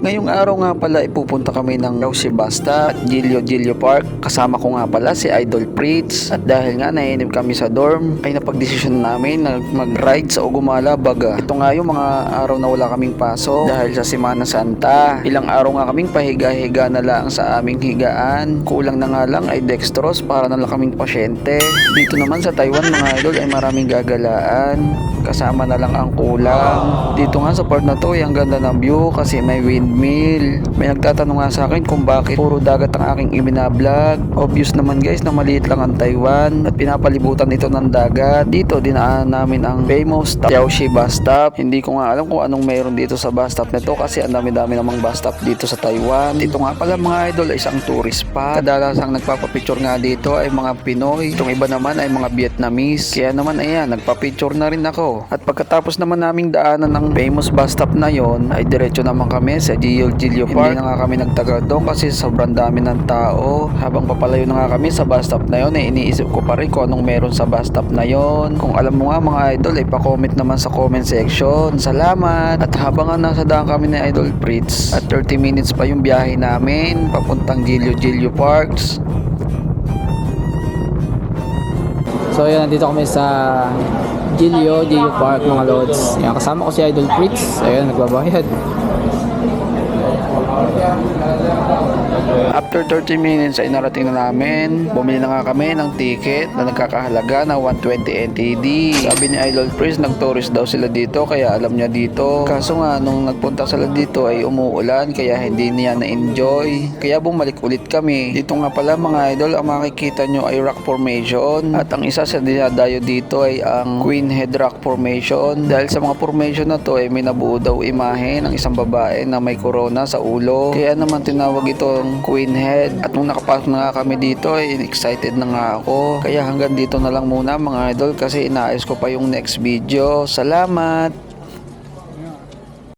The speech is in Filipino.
Ngayong araw nga pala ipupunta kami ng Yaoshi Basta at Gilio Park. Kasama ko nga pala si Idol Fritz. At dahil nga nainip kami sa dorm, ay napagdesisyon namin na mag-ride sa Ogumala Baga. Ito nga yung mga araw na wala kaming pasok dahil sa Semana Santa. Ilang araw nga kaming pahiga-higa na lang sa aming higaan. Kulang na nga lang ay dextrose para na lang kaming pasyente. Dito naman sa Taiwan mga idol ay maraming gagalaan. Kasama na lang ang kulang. Dito nga sa part na to ay ang ganda ng view kasi may windmill. May nagtatanong nga sa akin kung bakit puro dagat ang aking ibinablog. Obvious naman guys na maliit lang ang Taiwan at pinapalibutan ito ng dagat. Dito dinaan namin ang famous Yaoshi Bus Stop. Hindi ko nga alam kung anong mayroon dito sa bus stop nito kasi ang dami-dami namang bus stop dito sa Taiwan. Dito nga pala mga idol ay isang tourist spot. Kadalasang nagpapapicture nga dito ay mga Pinoy. Itong iba naman ay mga Vietnamese. Kaya naman ayan, nagpapicture na rin ako. At pagkatapos naman naming daanan ng famous bus stop na yon, ay diretso naman kami sa Gilio Park. Hindi na nga kami nagtagal doon kasi sobrang dami ng tao. Habang papalayo na nga kami sa bus stop na yon, ay iniisip ko pa rin kung anong meron sa bus stop na yon. Kung alam mo nga mga idol, ay pa-comment naman sa comment section. Salamat! At habang nga nasa daan kami ni Idol Fritz, at 30 minutes pa yung biyahe namin papuntang Gilio Parks. So yun, nandito kami sa Gilio Park mga lods. Yan, kasama ko si Idol Fritz. Ayun, nagbabayad. After 30 minutes ay narating na namin. Bumili na nga kami ng ticket na nagkakahalaga na 120 NTD. Sabi ni Idol Fritz, nag-tourist daw sila dito kaya alam niya dito. Kaso nga nung nagpunta sila dito ay umuulan kaya hindi niya na-enjoy. Kaya bumalik ulit kami. Dito nga pala mga idol, ang makikita nyo ay rock formation. At ang isa sa dinadayo dito ay ang Queen Head Rock Formation. Dahil sa mga formation na to ay may nabuo daw imahe ng isang babae na may corona sa ulo. Kaya naman tinawag itong Queen Head. At nung nakapasok na nga kami dito ay excited na nga ako. Kaya hanggang dito na lang muna mga idol kasi inaayos ko pa yung next video. Salamat!